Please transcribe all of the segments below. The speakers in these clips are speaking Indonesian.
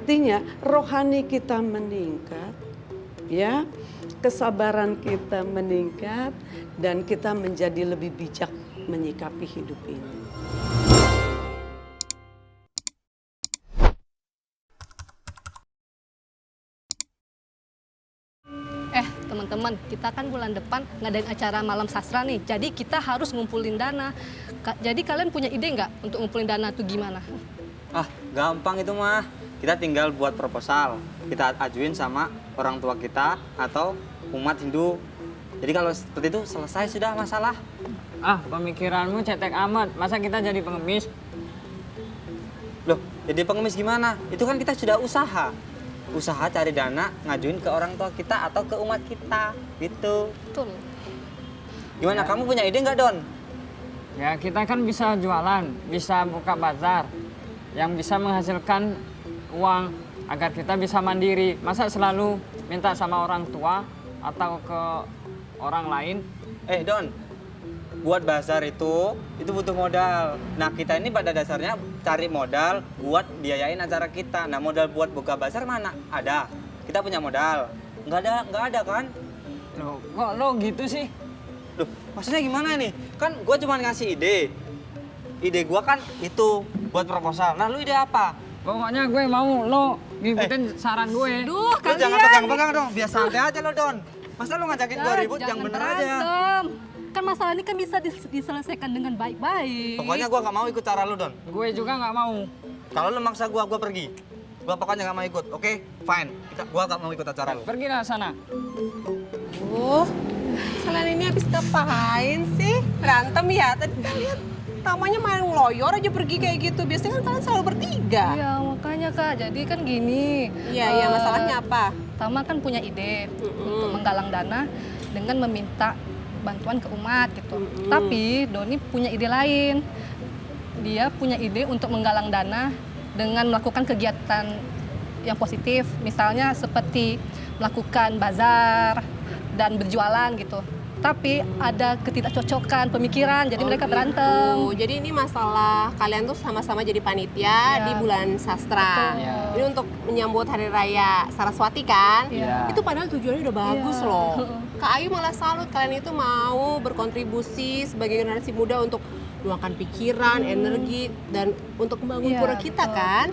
Artinya rohani kita meningkat, ya, kesabaran kita meningkat, dan kita menjadi lebih bijak menyikapi hidup ini. Teman-teman, kita kan bulan depan ngadain acara malam sastra nih, jadi kita harus ngumpulin dana. Jadi kalian punya ide nggak untuk ngumpulin dana tuh gimana? Ah, gampang itu mah. Kita tinggal buat proposal. Kita ajuin sama orang tua kita atau umat Hindu. Jadi kalau seperti itu selesai sudah masalah. Ah, pemikiranmu cetek amat. Masa kita jadi pengemis? Loh, jadi pengemis gimana? Itu kan kita sudah usaha. Usaha cari dana, ngajuin ke orang tua kita atau ke umat kita. Gitu. Betul. Gimana, kamu punya ide nggak, Don? Ya, kita kan bisa jualan, bisa buka bazar yang bisa menghasilkan uang agar kita bisa mandiri. Masa selalu minta sama orang tua atau ke orang lain? Don, buat bazar itu butuh modal. Nah, kita ini pada dasarnya cari modal buat biayain acara kita. Nah, modal buat buka bazar mana? Ada. Kita punya modal. Nggak ada kan? Loh, kok lo gitu sih? Loh, maksudnya gimana nih? Kan gue cuma ngasih ide. Ide gue kan itu buat proposal. Nah, lu ide apa? Pokoknya gue mau lo ngikutin saran gue. Duh, Lu kalian. jangan pegang-pegang dong. Biar santai aja lo, Don. Masa lu ngajakin gue ribut, yang bener aja. berantem. Kan masalah ini kan bisa diselesaikan dengan baik-baik. Pokoknya gue nggak mau ikut cara lu, Don. Gue juga nggak mau. Kalau lu maksa gue pergi. Gue pokoknya nggak mau ikut, oke? Fine. Gue nggak mau ikut acara lu. Pergilah sana. Kalian ini habis ngapain sih? Berantem ya? Tadi kalian tamanya main ngeloyor aja pergi kayak gitu. Biasanya kan kalian selalu bertiga. Iya, makanya Kak. Jadi kan gini. Iya, masalahnya apa? Tama kan punya ide untuk menggalang dana dengan meminta bantuan ke umat gitu. Tapi Doni punya ide lain. Dia punya ide untuk menggalang dana dengan melakukan kegiatan yang positif. Misalnya seperti melakukan bazar dan berjualan gitu. Tapi ada ketidakcocokan pemikiran, jadi mereka berantem. Gitu. Jadi ini masalah kalian tuh sama-sama jadi panitia di bulan sastra. Betul. Ini untuk menyambut Hari Raya Saraswati kan? Iya. Itu padahal tujuannya udah bagus loh. Kak Ayu malah salut kalian itu mau berkontribusi sebagai generasi muda untuk meluangkan pikiran, energi, dan untuk membangun pura kita kan?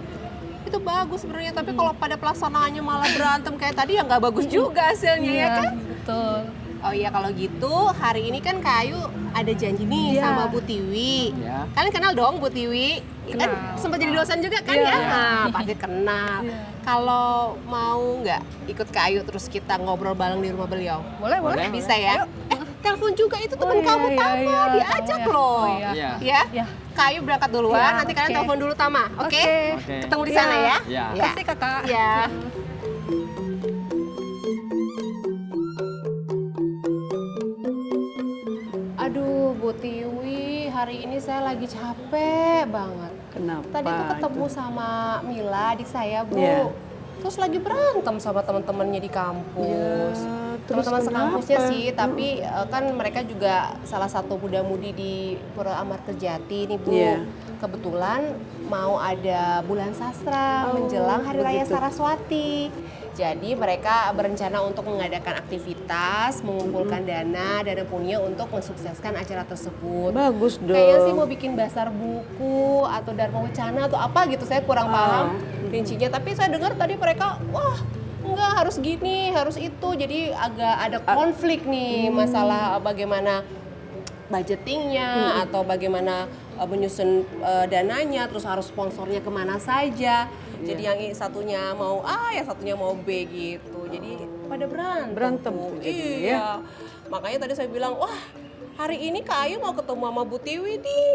Itu bagus sebenarnya, tapi kalau pada pelaksanaannya malah berantem kayak tadi ya nggak bagus juga hasilnya ya kan? Betul. Oh iya, kalau gitu hari ini kan Kak Ayu ada janji nih sama Bu Tiwi. Iya. Kalian kenal dong Bu Tiwi? Kan sempat jadi dosen juga kan ya? Nah, pasti kenal. Kalau mau nggak ikut Kak Ayu terus kita ngobrol bareng di rumah beliau? Boleh. Bisa ya? Telepon juga itu teman kamu Tama, diajak loh. Iya. Ya? Kak Ayu berangkat duluan, nanti kalian telepon dulu Tama, oke? Oke. Ketemu di sana ya? Iya. Ya. Kasih Kakak. Ya. Aduh, Bu Tiwi, hari ini saya lagi capek banget. Kenapa? Tadi tuh ketemu itu? sama Mila, adik saya, Bu. Iya. Terus lagi berantem sama teman-temannya di kampus. Ya, terus Teman-teman sekampusnya kenapa? sih, tapi kan mereka juga salah satu muda-mudi di Pura Amartajati nih, Bu. Iya. Kebetulan mau ada bulan sastra menjelang Hari Raya begitu. Saraswati. Jadi mereka berencana untuk mengadakan aktivitas, mengumpulkan dana punya untuk mensukseskan acara tersebut. Bagus dong. Kayaknya sih mau bikin basar buku atau dharma wacana atau apa gitu, saya kurang paham rincinya. Tapi saya dengar tadi mereka, wah enggak harus gini, harus itu. Jadi agak ada konflik nih masalah bagaimana budgetingnya atau bagaimana menyusun dananya, terus harus sponsornya kemana saja. Jadi yang satunya mau A, yang satunya mau B gitu. Jadi pada berantem. tuh Bu. jadinya, Iya. ya. Makanya tadi saya bilang, wah hari ini Kak Ayu mau ketemu sama Bu Tiwi nih.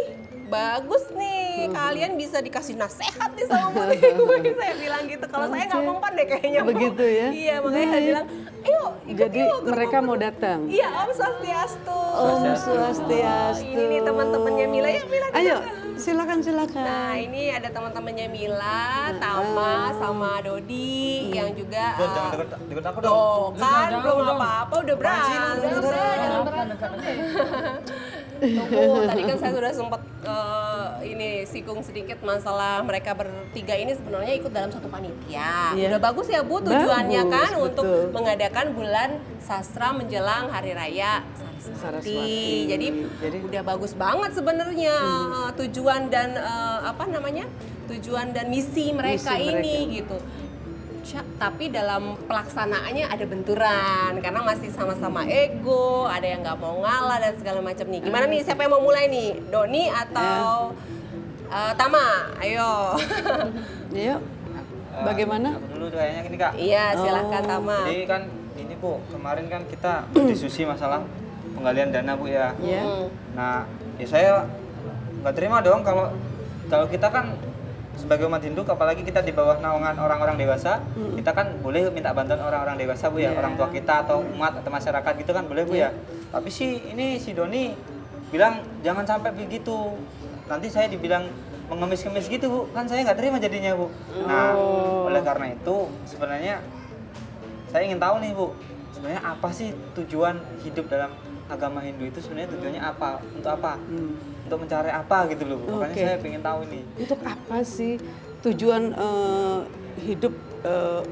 Bagus nih, kalian bisa dikasih nasehat nih sama Bu Tiwi. Saya bilang gitu, kalau saya nggak mempan deh kayaknya. Bu. Begitu ya? Iya, makanya saya bilang, ayo ikut Jadi yuk ke mereka rumah mau Bu." datang. Iya, Om Swastiastu. Om Swastiastu. Ini nih teman-temannya Mila, ya Mila. Ayo, silakan. Nah, ini ada teman-temannya Mila, Tama, sama Dodi yang juga Don, jangan deket aku dong. oh, kan Jangan, belum dong. apa-apa udah berani. Jangan berantem deh. Tunggu, tadi kan saya sudah sempat ini singgung sedikit masalah mereka bertiga ini sebenarnya ikut dalam satu panitia. Iya. Udah bagus ya Bu tujuannya Bagus, kan betul. untuk mengadakan bulan sastra menjelang Hari Raya Saraswati. Saraswati. Jadi udah bagus banget sebenarnya tujuan dan tujuan dan misi mereka Misi ini mereka. gitu. Tapi dalam pelaksanaannya ada benturan karena masih sama-sama ego, ada yang nggak mau ngalah dan segala macam nih. Gimana nih? Siapa yang mau mulai nih? Doni atau Tama? Ayo. Yuk, bagaimana? Aku dulu kayaknya gini Kak. Iya, silahkan Tama. Jadi kan ini Bu, kemarin kan kita berdiskusi masalah penggalian dana Bu ya. Ya. Nah, ya saya nggak terima dong kalau kita kan sebagai umat Hindu, apalagi kita di bawah naungan orang-orang dewasa, kita kan boleh minta bantuan orang-orang dewasa Bu ya, Yeah. orang tua kita atau umat atau masyarakat gitu kan boleh Bu ya. Tapi si Doni bilang jangan sampai begitu. Nanti saya dibilang mengemis-kemis gitu Bu, kan saya nggak terima jadinya Bu. Nah, oleh karena itu sebenarnya saya ingin tahu nih Bu, sebenarnya apa sih tujuan hidup dalam agama Hindu itu sebenarnya tujuannya apa? Untuk apa? Untuk mencari apa gitu loh Bu. Makanya Oke. saya ingin tahu nih. Untuk apa sih tujuan hidup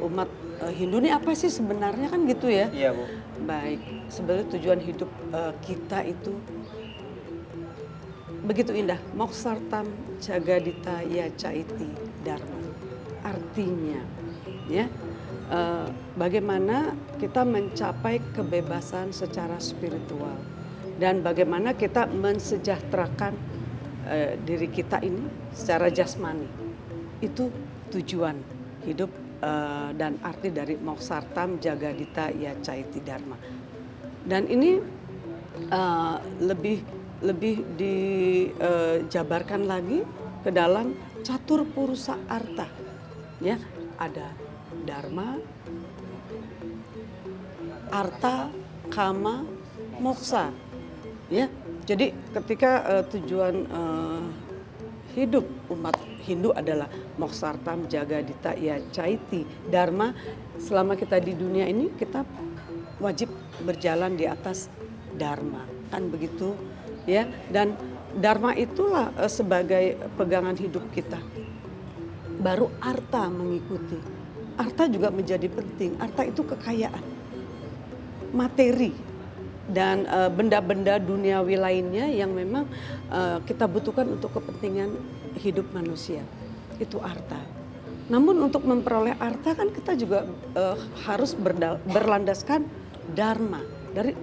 umat Hindu ini apa sih sebenarnya kan gitu ya? Iya Bu. Baik, sebenarnya tujuan hidup kita itu begitu indah. Moksartam Jagadita Yacaiti Dharma. Artinya, ya, bagaimana kita mencapai kebebasan secara spiritual dan bagaimana kita mensejahterakan diri kita ini secara jasmani. Itu tujuan hidup dan arti dari Moksartam Jagadita Yacaiti Dharma. Dan ini lebih dijabarkan lagi ke dalam catur purusa arta. Ya, ada dharma, arta, kama, moksa. Ya, jadi ketika tujuan hidup umat Hindu adalah Moksartam Jagadita Yacaiti Dharma, selama kita di dunia ini kita wajib berjalan di atas dharma, kan begitu ya. Dan dharma itulah sebagai pegangan hidup kita. Baru arta mengikuti. Arta juga menjadi penting. Arta itu kekayaan, materi dan benda-benda duniawi lainnya yang memang kita butuhkan untuk kepentingan hidup manusia. Itu arta. Namun untuk memperoleh arta kan kita juga harus berlandaskan dharma.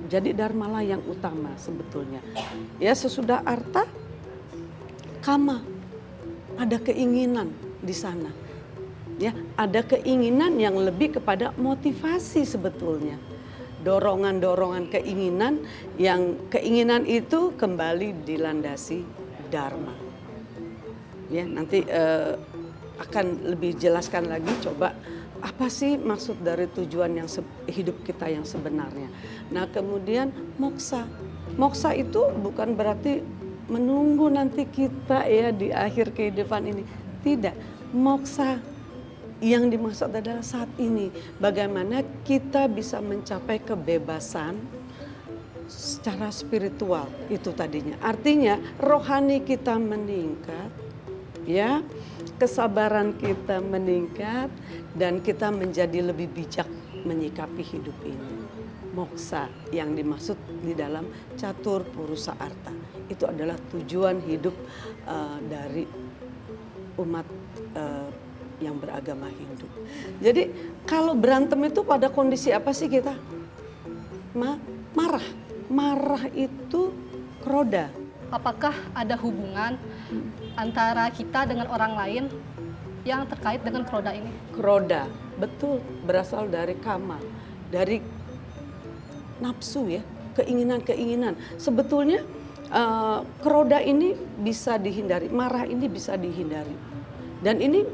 Jadi dharma lah yang utama sebetulnya. Ya, sesudah arta, kama. Ada keinginan di sana. Ya, ada keinginan yang lebih kepada motivasi sebetulnya. Dorongan-dorongan keinginan yang keinginan itu kembali dilandasi dharma. Ya, nanti akan lebih jelaskan lagi coba apa sih maksud dari tujuan yang hidup kita yang sebenarnya. Nah, kemudian moksa. Moksa itu bukan berarti menunggu nanti kita ya di akhir kehidupan ini. Tidak. Moksa yang dimaksud adalah saat ini. Bagaimana kita bisa mencapai kebebasan secara spiritual itu tadinya. Artinya rohani kita meningkat, ya, kesabaran kita meningkat dan kita menjadi lebih bijak menyikapi hidup ini. Moksa yang dimaksud di dalam catur purusa arta itu adalah tujuan hidup dari umat yang beragama Hindu. Jadi kalau berantem itu pada kondisi apa sih kita? Marah. Marah itu kroda. Apakah ada hubungan antara kita dengan orang lain yang terkait dengan kroda ini? Kroda, betul, berasal dari kama, dari nafsu ya, keinginan-keinginan. Sebetulnya kroda ini bisa dihindari, marah ini bisa dihindari. Dan ini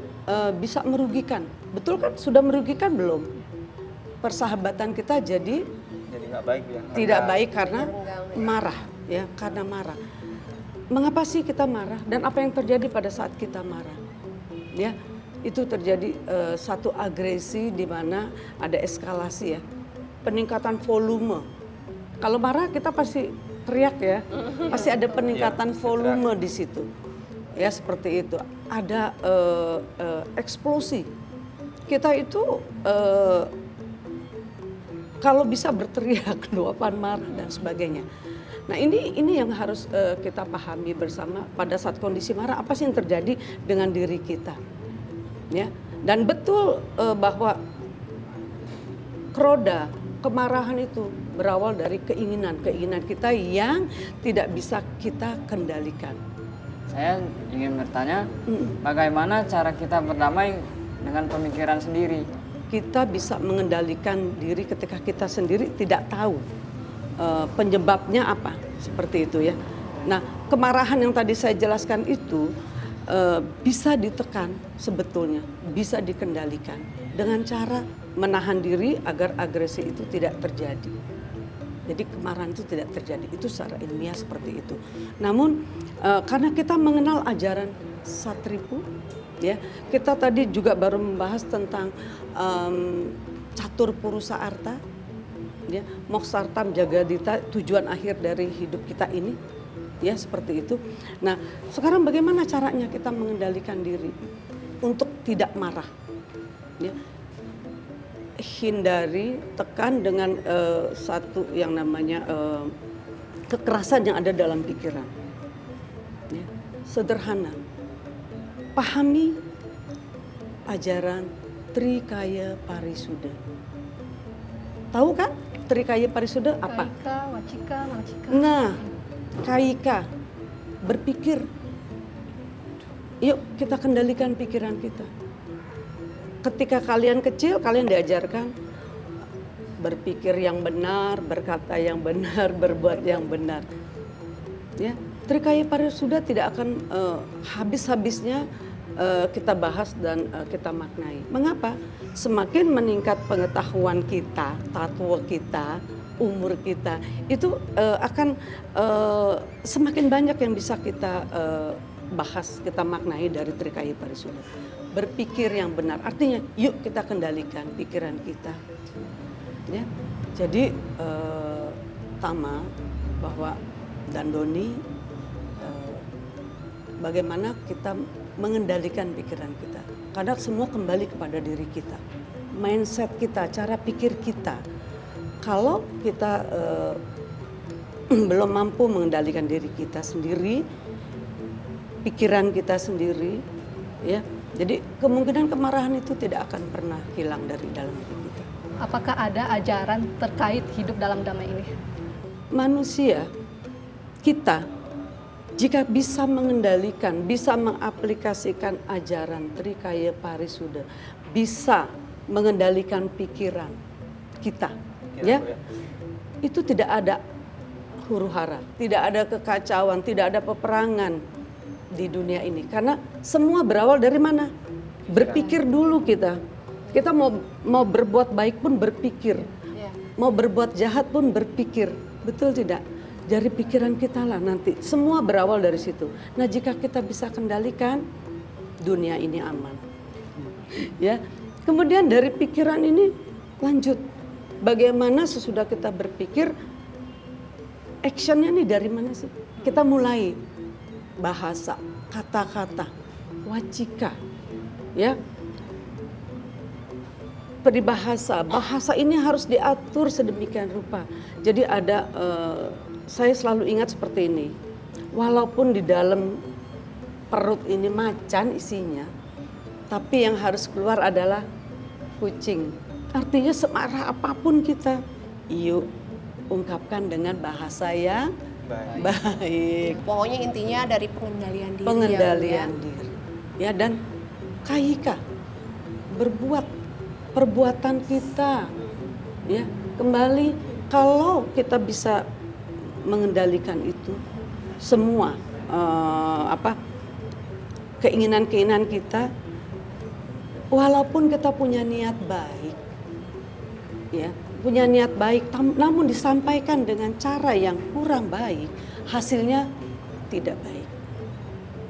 bisa merugikan. Betul kan? Sudah merugikan belum? Persahabatan kita jadi nggak baik ya. tidak baik karena marah ya, karena marah. mengapa sih kita marah dan apa yang terjadi pada saat kita marah? Ya, itu terjadi satu agresi di mana ada eskalasi ya, peningkatan volume. Kalau marah kita pasti teriak ya, pasti ada peningkatan volume di situ. Ya seperti itu. Ada eksplosi. Kita itu kalau bisa berteriak, luapan marah dan sebagainya. Nah ini yang harus kita pahami bersama pada saat kondisi marah, apa sih yang terjadi dengan diri kita, ya. Dan betul bahwa roda kemarahan itu berawal dari keinginan kita yang tidak bisa kita kendalikan. Saya ingin bertanya, bagaimana cara kita berdamai dengan pemikiran sendiri? Kita bisa mengendalikan diri ketika kita sendiri tidak tahu penyebabnya apa, seperti itu ya. Nah, kemarahan yang tadi saya jelaskan itu bisa ditekan sebetulnya, bisa dikendalikan dengan cara menahan diri agar agresi itu tidak terjadi. Jadi kemarahan itu tidak terjadi, itu secara ilmiah seperti itu. Namun karena kita mengenal ajaran Satripu, ya, kita tadi juga baru membahas tentang catur purusa arta, ya, moksartam jagadita, tujuan akhir dari hidup kita ini, ya seperti itu. Nah, sekarang bagaimana caranya kita mengendalikan diri untuk tidak marah, ya? Hindari, tekan dengan satu yang namanya kekerasan yang ada dalam pikiran. Ya, sederhana, pahami ajaran Trikaya Parisuddha. Tahu kan Trikaya Parisuddha apa? Kaika, wacika, manacika. Nah, kaika, berpikir. Yuk kita kendalikan pikiran kita. Ketika kalian kecil, kalian diajarkan berpikir yang benar, berkata yang benar, berbuat yang benar. Ya, Trikaya Parisuddha tidak akan habis-habisnya kita bahas dan kita maknai. Mengapa? Semakin meningkat pengetahuan kita, tatwa kita, umur kita, itu akan semakin banyak yang bisa kita bahas, kita maknai dari Trikaya Parisuddha. Berpikir yang benar, artinya yuk kita kendalikan pikiran kita. Ya, jadi Tama bahwa dan Doni, bagaimana kita mengendalikan pikiran kita. Karena semua kembali kepada diri kita, mindset kita, cara pikir kita. Kalau kita belum mampu mengendalikan diri kita sendiri, pikiran kita sendiri, ya, jadi kemungkinan kemarahan itu tidak akan pernah hilang dari dalam diri kita. Apakah ada ajaran terkait hidup dalam damai ini? Manusia, kita, jika bisa mengendalikan, bisa mengaplikasikan ajaran Trikaya Parisuddha, bisa mengendalikan pikiran kita, ya, itu tidak ada huru-hara, tidak ada kekacauan, tidak ada peperangan di dunia ini. Karena semua berawal dari mana? Berpikir dulu kita. Kita mau berbuat baik pun berpikir, mau berbuat jahat pun berpikir, betul tidak? Dari pikiran kita lah nanti. Semua berawal dari situ. Nah, jika kita bisa kendalikan, dunia ini aman. Ya. Kemudian dari pikiran ini lanjut. Bagaimana sesudah kita berpikir, actionnya nih dari mana sih? Kita mulai bahasa, kata-kata, wacika, ya. Peribahasa, bahasa ini harus diatur sedemikian rupa. Jadi ada, saya selalu ingat seperti ini. Walaupun di dalam perut ini macan isinya, tapi yang harus keluar adalah kucing. Artinya semarah apapun kita, yuk ungkapkan dengan bahasa yang baik. Pokoknya intinya dari pengendalian diri. Pengendalian diri. Ya, dan kaika, berbuat perbuatan kita. Ya, kembali kalau kita bisa mengendalikan itu semua keinginan-keinginan kita, walaupun kita punya niat baik, ya, punya niat baik, namun disampaikan dengan cara yang kurang baik, hasilnya tidak baik.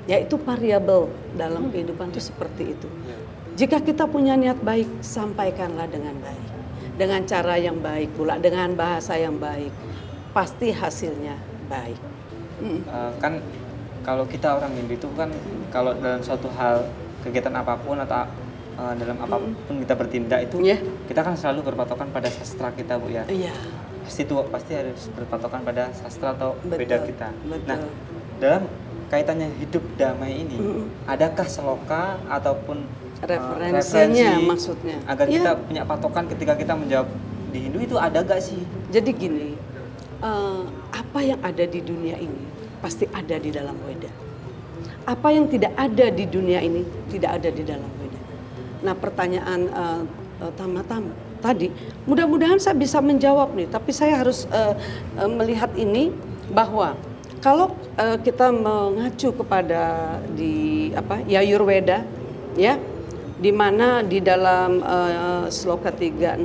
Ya itu variabel dalam kehidupan itu seperti itu. Jika kita punya niat baik, sampaikanlah dengan baik. Dengan cara yang baik pula, dengan bahasa yang baik. Pasti hasilnya baik. Kan kalau kita orang Hindu itu kan kalau dalam suatu hal kegiatan apapun atau dalam apapun kita bertindak itu Yeah. kita kan selalu berpatokan pada sastra kita, Bu ya. Iya. Pasti harus berpatokan pada sastra atau Betul, beda kita. betul. Nah, dalam kaitannya hidup damai ini, adakah seloka ataupun Referensinya referensi maksudnya. agar Ya. kita punya patokan ketika kita menjawab di Hindu itu ada gak sih? Jadi gini, apa yang ada di dunia ini pasti ada di dalam Weda. Apa yang tidak ada di dunia ini tidak ada di dalam Weda. Nah pertanyaan Tamatam tadi, mudah-mudahan saya bisa menjawab nih. Tapi saya harus melihat ini bahwa kalau kita mengacu kepada Yayurveda, ya, di mana di dalam sloka 36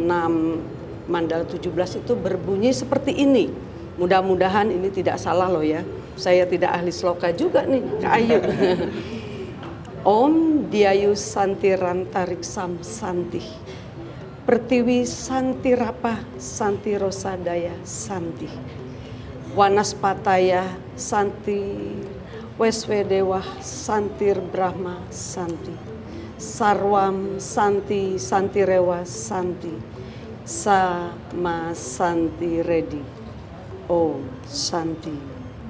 Mandala 17 itu berbunyi seperti ini. Mudah-mudahan ini tidak salah loh ya. Saya tidak ahli sloka juga nih, Kak Ayu. Om Diayu Santi Rantarik Sam Santi. Pertiwi Santi Rapa Santi Rosadaya Santi. Wanaspataya Santi Weswedewah Santir Brahma Santi. Sarwam Santi Santi Rewa Santi. Sama Santi Redi. Om Santi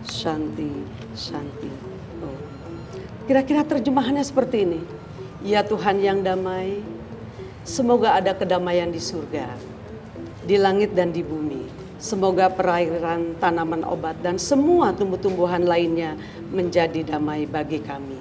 Shanti Shanti. Oh. Kira-kira terjemahannya seperti ini. Ya Tuhan yang damai, semoga ada kedamaian di surga, di langit dan di bumi. Semoga perairan, tanaman obat dan semua tumbuh-tumbuhan lainnya menjadi damai bagi kami.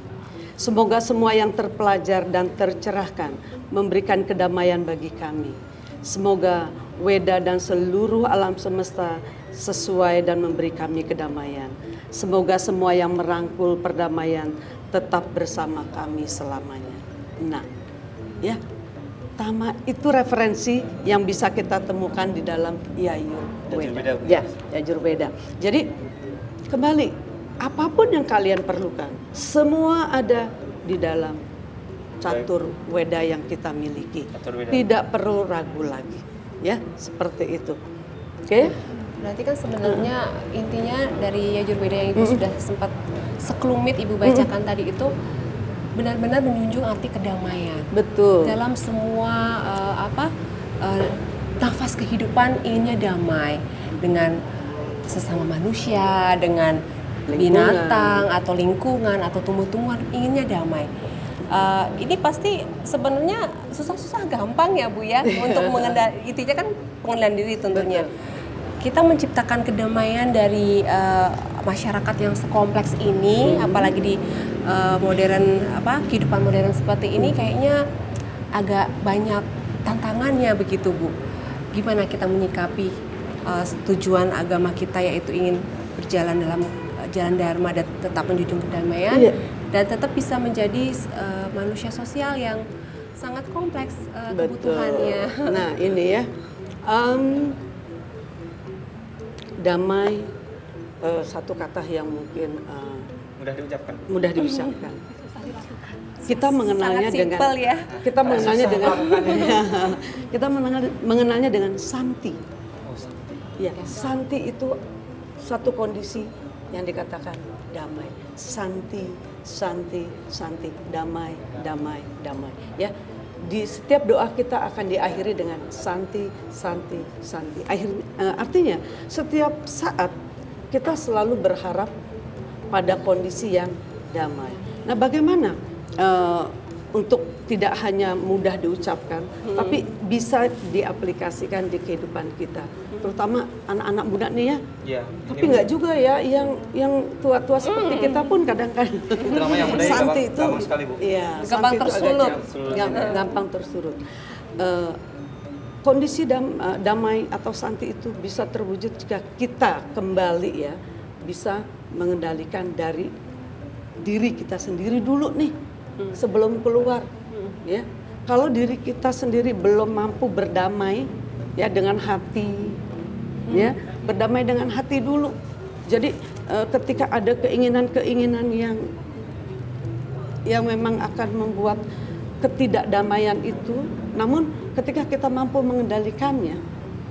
Semoga semua yang terpelajar dan tercerahkan memberikan kedamaian bagi kami. Semoga Weda dan seluruh alam semesta sesuai dan memberi kami kedamaian. Semoga semua yang merangkul perdamaian tetap bersama kami selamanya. Nah, ya, Tama itu referensi yang bisa kita temukan di dalam Yayurveda. Ya, Yayurveda. Jadi kembali, apapun yang kalian perlukan, semua ada di dalam catur Weda yang kita miliki. Tidak perlu ragu lagi. Ya, seperti itu. Oke? Berarti kan sebenarnya intinya dari Yayurveda yang Ibu sudah sempat sekelumit Ibu bacakan tadi itu benar-benar menjunjung arti kedamaian. Betul. Dalam semua nafas kehidupan inginnya damai dengan sesama manusia, dengan binatang atau lingkungan atau tumbuh-tumbuhan, inginnya damai. Ini pasti sebenarnya susah-susah gampang ya Bu ya untuk mengendalikan, intinya kan pengendalian diri tentunya. Betul. Kita menciptakan kedamaian dari masyarakat yang sekompleks ini, apalagi di kehidupan modern seperti ini, kayaknya agak banyak tantangannya begitu Bu. Gimana kita menyikapi tujuan agama kita yaitu ingin berjalan dalam jalan dharma dan tetap menjunjung kedamaian, dan tetap bisa menjadi manusia sosial yang sangat kompleks kebutuhannya. Nah ini ya. Damai, satu kata yang mungkin mudah diucapkan. Kita mengenalnya dengan ya. kita mengenalnya dengan Santi. Ya, Santi itu satu kondisi yang dikatakan damai. Santi, Santi, Santi, damai, damai, damai. Ya. Di setiap doa kita akan diakhiri dengan Santi, Santi, Santi. Artinya setiap saat kita selalu berharap pada kondisi yang damai. Nah, bagaimana untuk tidak hanya mudah diucapkan, tapi bisa diaplikasikan di kehidupan kita, terutama anak-anak muda nih ya. Iya. Tapi nggak juga ya, yang tua-tua seperti kita pun kadang-kadang. Terutama yang muda Santi itu, gampang sekali Bu. iya, Gampang Santi itu tersulut. gampang tersulut. Kondisi damai atau Santi itu bisa terwujud jika kita kembali ya, bisa mengendalikan dari diri kita sendiri dulu nih sebelum keluar. Ya, kalau diri kita sendiri belum mampu berdamai ya dengan hati, ya berdamai dengan hati dulu. Jadi ketika ada keinginan-keinginan yang memang akan membuat ketidakdamaian itu, namun ketika kita mampu mengendalikannya,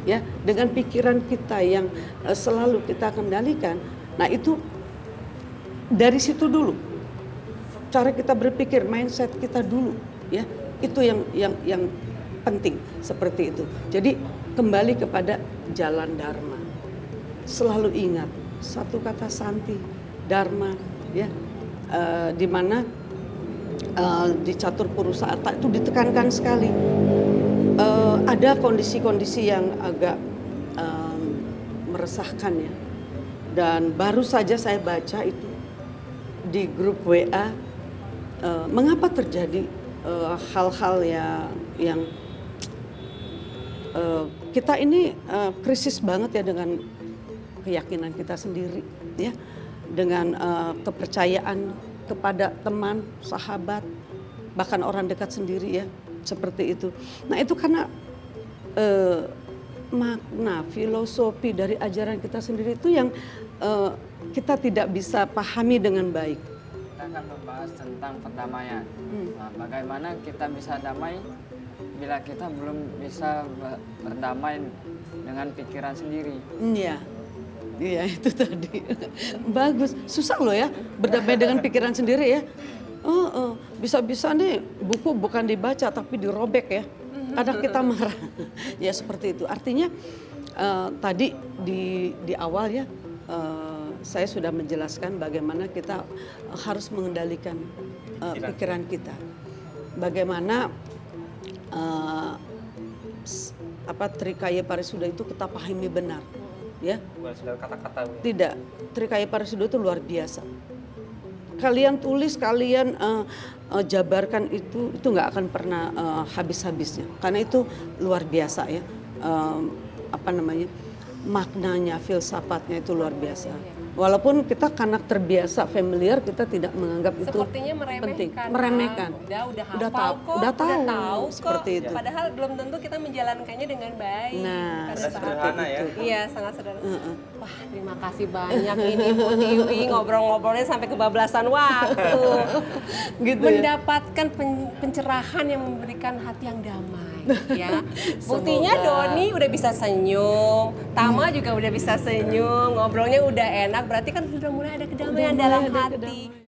ya, dengan pikiran kita yang selalu kita kendalikan, nah itu dari situ dulu, cara kita berpikir, mindset kita dulu, ya, itu yang penting seperti itu. Jadi kembali kepada jalan dharma, selalu ingat satu kata Santi, dharma, ya, di mana di catur Purusarta itu ditekankan sekali. Ada kondisi-kondisi yang agak meresahkan, ya, dan baru saja saya baca itu di grup WA, mengapa terjadi hal-hal yang kita ini krisis banget, ya, dengan keyakinan kita sendiri, ya, dengan kepercayaan kepada teman, sahabat, bahkan orang dekat sendiri, ya, seperti itu. Nah itu karena makna, filosofi dari ajaran kita sendiri itu yang kita tidak bisa pahami dengan baik. Kita akan membahas tentang perdamaian. Nah, bagaimana kita bisa damai bila kita belum bisa berdamai dengan pikiran sendiri. Iya. Iya itu tadi. Bagus. Susah loh, ya, berdamai dengan pikiran sendiri, ya. Bisa-bisa nih buku bukan dibaca tapi dirobek, ya. Kadang kita marah. Ya seperti itu. Artinya tadi di awal, ya, saya sudah menjelaskan bagaimana kita harus mengendalikan pikiran kita. Bagaimana Trikaya Parisuda itu kita pahami benar, ya. Bukan sekedar kata-kata. Tidak, Trikaya Parisuda itu luar biasa. Kalian tulis, kalian jabarkan itu nggak akan pernah habis-habisnya, karena itu luar biasa, ya. Maknanya, filsafatnya itu luar biasa. Walaupun kita karena terbiasa familiar, kita tidak menganggap itu Sepertinya penting. meremehkan. Meremehkan. Udah hafal Udah tahu, kok, udah tahu kok. seperti itu. Padahal belum tentu kita menjalankannya dengan baik. Nah, pada saat sederhana, ya. itu. Iya, sangat sederhana. Wah, terima kasih banyak ini Bu Tiwi, ngobrol-ngobrolnya sampai kebablasan waktu. Gitu, ya. Mendapatkan pencerahan yang memberikan hati yang damai, ya. Buktinya Doni udah bisa senyum, Tama juga udah bisa senyum, ngobrolnya udah enak, berarti kan sudah mulai ada kedamaian dalam hati.